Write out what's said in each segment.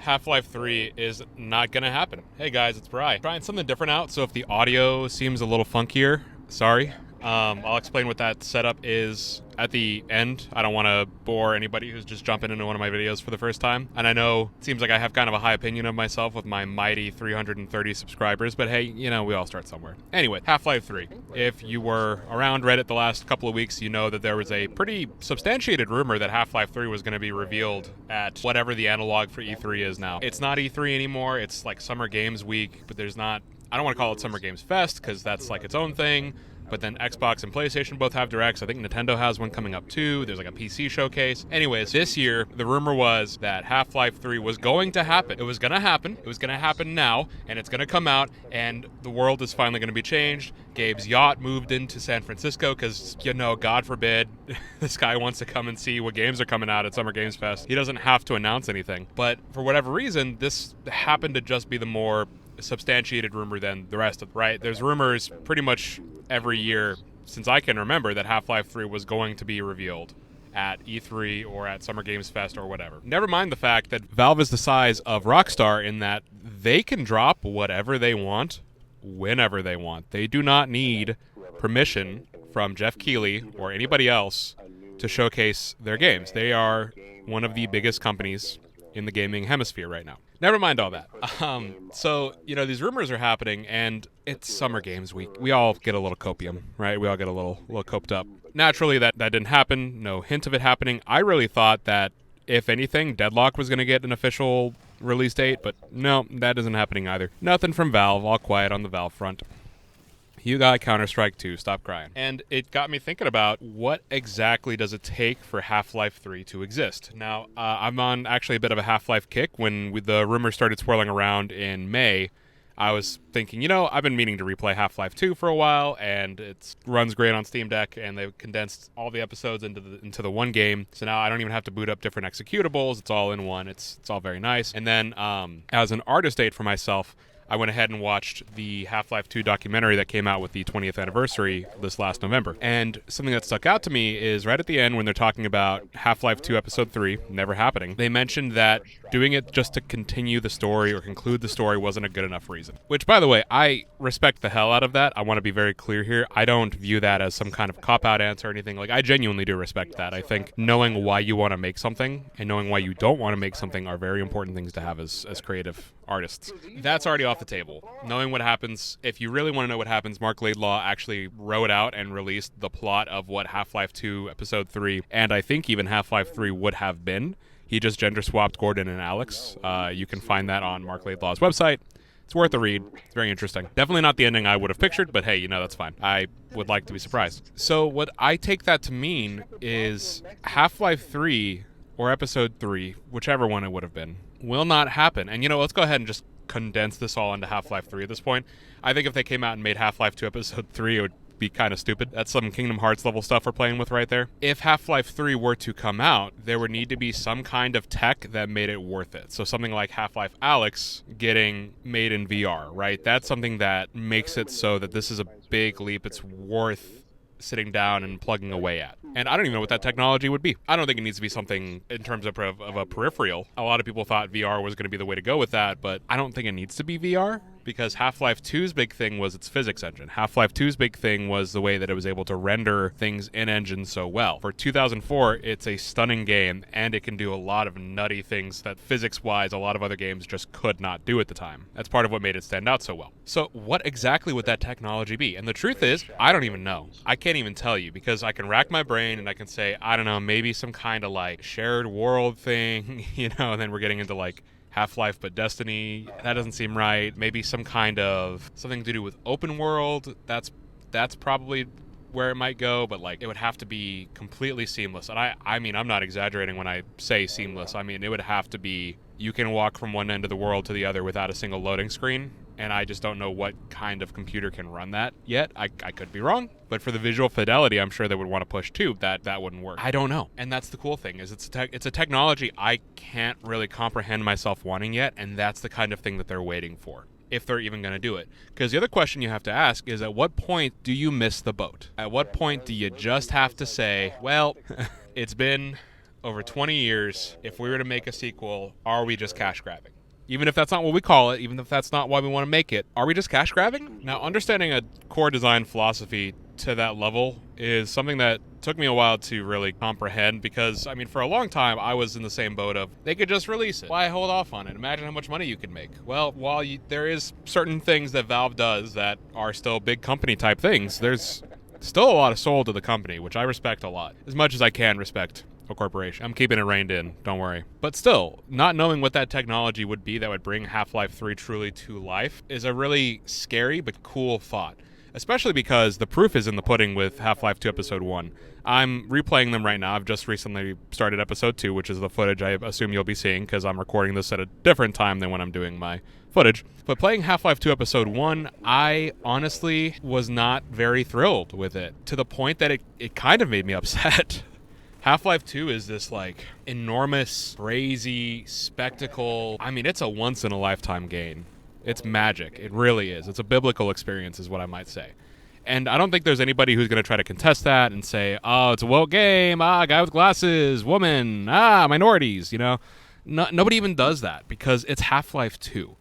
Half-Life 3 is not going to happen. Hey guys, it's Bri. Trying something different out, so if the audio seems a little funkier, sorry. I'll explain what that setup is at the end. I don't want to bore anybody who's just jumping into one of my videos for the first time. And I know it seems like I have kind of a high opinion of myself with my mighty 330 subscribers, but hey, we all start somewhere. Anyway, Half-Life 3. If you were around Reddit the last couple of weeks, you know that there was a pretty substantiated rumor that Half-Life 3 was going to be revealed at whatever the analog for E3 is now. It's not E3 anymore. It's like Summer Games Week, but I don't want to call it Summer Games Fest because that's like its own thing. But then Xbox and PlayStation both have directs. I think Nintendo has one coming up too. There's like a PC showcase. Anyways, this year, the rumor was that Half-Life 3 was going to happen. It was going to happen. It was going to happen now, and it's going to come out, and the world is finally going to be changed. Gabe's yacht moved into San Francisco because, God forbid, this guy wants to come and see what games are coming out at Summer Games Fest. He doesn't have to announce anything. But for whatever reason, this happened to just be the more substantiated rumor than the rest of it, right? There's rumors pretty much every year since I can remember that Half-Life 3 was going to be revealed at E3 or at Summer Games Fest or whatever. Never mind the fact that Valve is the size of Rockstar in that they can drop whatever they want whenever they want. They do not need permission from Jeff Keighley or anybody else to showcase their games. They are one of the biggest companies in the gaming hemisphere right now. Never mind all that. So, these rumors are happening, and it's Summer Games Week. We all get a little copium, right? We all get a little coped up. Naturally, that didn't happen. No hint of it happening. I really thought that, if anything, Deadlock was going to get an official release date, but no, that isn't happening either. Nothing from Valve. All quiet on the Valve front. You got Counter-Strike 2. Stop crying. And it got me thinking about what exactly does it take for Half-Life 3 to exist. Now, I'm on actually a bit of a Half-Life kick. When the rumors started swirling around in May, I was thinking, I've been meaning to replay Half-Life 2 for a while, and it runs great on Steam Deck, and they've condensed all the episodes into the one game. So now I don't even have to boot up different executables. It's all in one. It's all very nice. And then as an artist date for myself, I went ahead and watched the Half-Life 2 documentary that came out with the 20th anniversary this last November. And something that stuck out to me is right at the end when they're talking about Half-Life 2 Episode 3 never happening, they mentioned that doing it just to continue the story or conclude the story wasn't a good enough reason. Which, by the way, I respect the hell out of that. I want to be very clear here. I don't view that as some kind of cop-out answer or anything. I genuinely do respect that. I think knowing why you want to make something and knowing why you don't want to make something are very important things to have as creative artists. That's already off the table. Knowing what happens, if you really want to know what happens, Mark Laidlaw actually wrote out and released the plot of what Half-Life 2 Episode 3, and I think even Half-Life 3 would have been. He just gender-swapped Gordon and Alex. You can find that on Mark Laidlaw's website. It's worth a read. It's very interesting. Definitely not the ending I would have pictured, but hey, that's fine. I would like to be surprised. So what I take that to mean is Half-Life 3 or Episode 3, whichever one it would have been, will not happen. And let's go ahead and just condense this all into Half-Life 3 at this point. I think if they came out and made Half-Life 2 Episode 3, it would be kind of stupid. That's some Kingdom Hearts level stuff we're playing with right there. If Half-Life 3 were to come out, there would need to be some kind of tech that made it worth it. So something like Half-Life Alyx getting made in VR, right? That's something that makes it so that this is a big leap. It's worth sitting down and plugging away at. And I don't even know what that technology would be. I don't think it needs to be something in terms of a peripheral. A lot of people thought VR was going to be the way to go with that, but I don't think it needs to be VR because Half-Life 2's big thing was its physics engine. Half-Life 2's big thing was the way that it was able to render things in engine so well. For 2004, it's a stunning game, and it can do a lot of nutty things that physics-wise a lot of other games just could not do at the time. That's part of what made it stand out so well. So what exactly would that technology be? And the truth is, I don't even know. I can't even tell you because I can rack my brain and I can say, I don't know, maybe some kind of shared world thing, and then we're getting into Half-Life but Destiny. That doesn't seem right. Maybe some kind of something to do with open world. That's probably where it might go, but it would have to be completely seamless. And I mean, I'm not exaggerating when I say seamless. I mean, it would have to be you can walk from one end of the world to the other without a single loading screen. And I just don't know what kind of computer can run that yet. I could be wrong, but for the visual fidelity, I'm sure they would want to push too. That wouldn't work. I don't know. And that's the cool thing is it's a technology I can't really comprehend myself wanting yet, and that's the kind of thing that they're waiting for, if they're even going to do it. Because the other question you have to ask is, at what point do you miss the boat? At what point do you just have to say, well, it's been over 20 years. If we were to make a sequel, are we just cash grabbing? Even if that's not what we call it, even if that's not why we want to make it, are we just cash grabbing? Now, understanding a core design philosophy to that level is something that took me a while to really comprehend because, I mean, for a long time, I was in the same boat of they could just release it. Why hold off on it? Imagine how much money you could make. Well, while there is certain things that Valve does that are still big company type things, there's still a lot of soul to the company, which I respect a lot, as much as I can respect a corporation. I'm keeping it reined in, don't worry. But still, not knowing what that technology would be that would bring Half-Life 3 truly to life is a really scary but cool thought. Especially because the proof is in the pudding with Half-Life 2 Episode 1. I'm replaying them right now. I've just recently started Episode 2, which is the footage I assume you'll be seeing because I'm recording this at a different time than when I'm doing my footage. But playing Half-Life 2 Episode 1, I honestly was not very thrilled with it, to the point that it kind of made me upset. Half-Life 2 is this, like, enormous, crazy spectacle. I mean, it's a once-in-a-lifetime game. It's magic. It really is. It's a biblical experience, is what I might say. And I don't think there's anybody who's going to try to contest that and say, oh, it's a woke game, guy with glasses, woman, minorities, you know? Nobody even does that because it's Half-Life 2.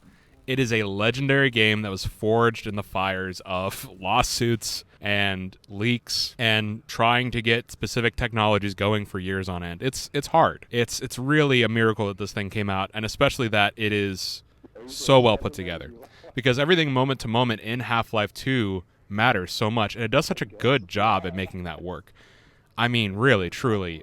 It is a legendary game that was forged in the fires of lawsuits and leaks and trying to get specific technologies going for years on end. It's hard. It's really a miracle that this thing came out, and especially that it is so well put together. Because everything moment to moment in Half-Life 2 matters so much, and it does such a good job at making that work. I mean, really, truly,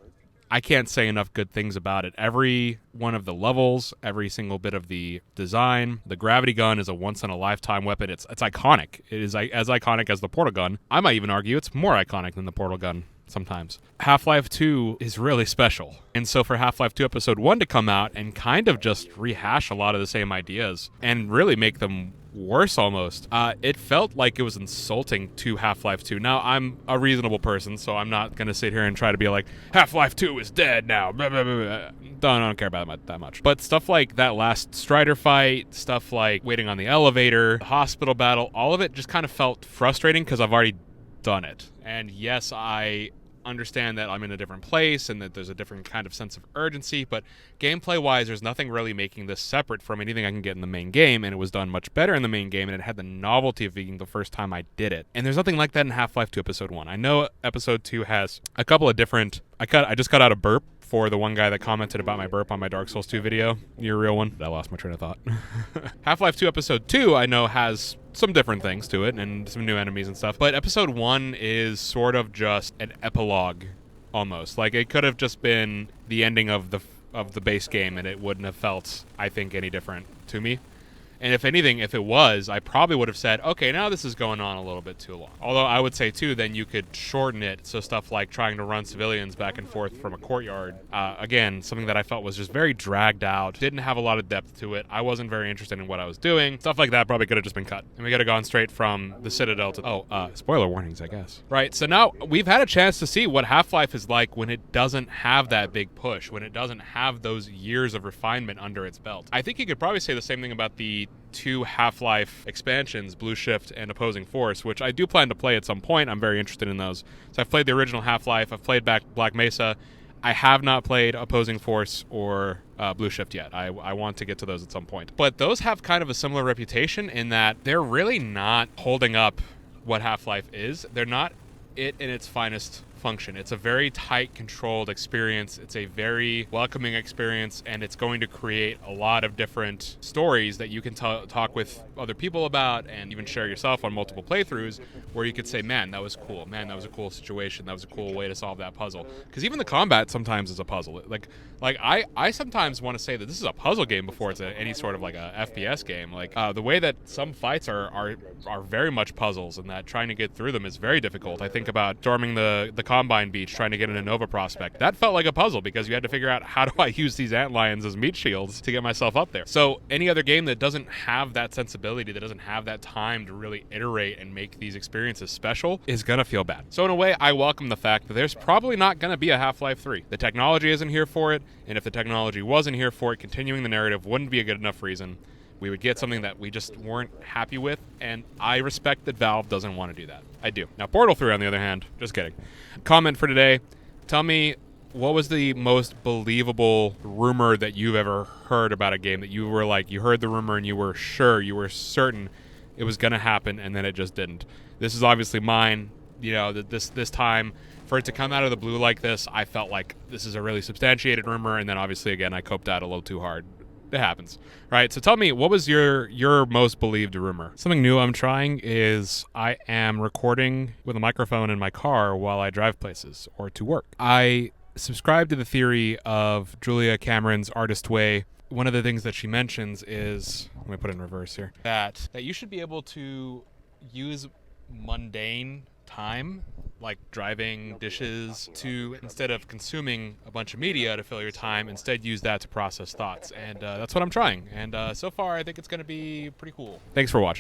I can't say enough good things about it. Every one of the levels, every single bit of the design, the gravity gun is a once-in-a-lifetime weapon. It's iconic. It is as iconic as the portal gun. I might even argue it's more iconic than the portal gun sometimes. Half-Life 2 is really special. And so for Half-Life 2 Episode 1 to come out and kind of just rehash a lot of the same ideas and really make them worse almost, it felt like it was insulting to Half-Life 2. Now, I'm a reasonable person, so I'm not going to sit here and try to be like, Half-Life 2 is dead now. Blah, blah, blah, blah. I don't care about that much. But stuff like that last Strider fight, stuff like waiting on the elevator, the hospital battle, all of it just kind of felt frustrating because I've already done it. And yes, I understand that I'm in a different place and that there's a different kind of sense of urgency, but gameplay-wise, there's nothing really making this separate from anything I can get in the main game, and it was done much better in the main game, and it had the novelty of being the first time I did it. And there's nothing like that in Half-Life 2 Episode 1. I know Episode 2 has a couple of different... I just cut out a burp for the one guy that commented about my burp on my Dark Souls 2 video. You're a real one. I lost my train of thought. Half-Life 2 Episode 2, I know, has some different things to it and some new enemies and stuff, but Episode 1 is sort of just an epilogue, almost. Like, it could have just been the ending of the base game, and it wouldn't have felt, I think, any different to me. And if anything, if it was, I probably would have said, okay, now this is going on a little bit too long. Although I would say, too, then you could shorten it, so stuff like trying to run civilians back and forth from a courtyard. Again, something that I felt was just very dragged out, didn't have a lot of depth to it. I wasn't very interested in what I was doing. Stuff like that probably could have just been cut. And we could have gone straight from the Citadel to... spoiler warnings, I guess. Right, so now we've had a chance to see what Half-Life is like when it doesn't have that big push, when it doesn't have those years of refinement under its belt. I think you could probably say the same thing about the two Half-Life expansions, Blue Shift and Opposing Force, which I do plan to play at some point. I'm very interested in those. So I've played the original Half-Life, I've played back Black Mesa. I have not played Opposing Force or Blue Shift yet. I want to get to those at some point. But those have kind of a similar reputation in that they're really not holding up what Half-Life is. They're not it in its finest function. It's a very tight, controlled experience. It's a very welcoming experience, and it's going to create a lot of different stories that you can talk with other people about and even share yourself on multiple playthroughs, where you could say, man, that was cool. Man, that was a cool situation. That was a cool way to solve that puzzle. Because even the combat sometimes is a puzzle. Like I sometimes want to say that this is a puzzle game before it's any sort of like a FPS game. Like the way that some fights are very much puzzles, and that trying to get through them is very difficult. I think about storming the Combine Beach, trying to get in a Nova Prospect. That felt like a puzzle because you had to figure out, how do I use these antlions as meat shields to get myself up there? So any other game that doesn't have that sensibility, that doesn't have that time to really iterate and make these experiences special, is gonna feel bad. So in a way, I welcome the fact that there's probably not gonna be a Half-Life 3. The technology isn't here for it, and if the technology wasn't here for it, continuing the narrative wouldn't be a good enough reason. We would get something that we just weren't happy with, and I respect that Valve doesn't want to do that. I do. Now, Portal 3, on the other hand, just kidding. Comment for today. Tell me what was the most believable rumor that you've ever heard about a game that you were like, you heard the rumor and you were sure, you were certain it was going to happen and then it just didn't? This is obviously mine. You know, this time for it to come out of the blue like this, I felt like this is a really substantiated rumor, and then obviously again I coped out a little too hard. It happens, right? So tell me, what was your most believed rumor? Something new I'm trying is I am recording with a microphone in my car while I drive places or to work. I subscribe to the theory of Julia Cameron's Artist Way. One of the things that she mentions is, let me put it in reverse here, that you should be able to use mundane time, like driving dishes, to, instead of consuming a bunch of media to fill your time, instead use that to process thoughts. And that's what I'm trying. And so far, I think it's going to be pretty cool. Thanks for watching.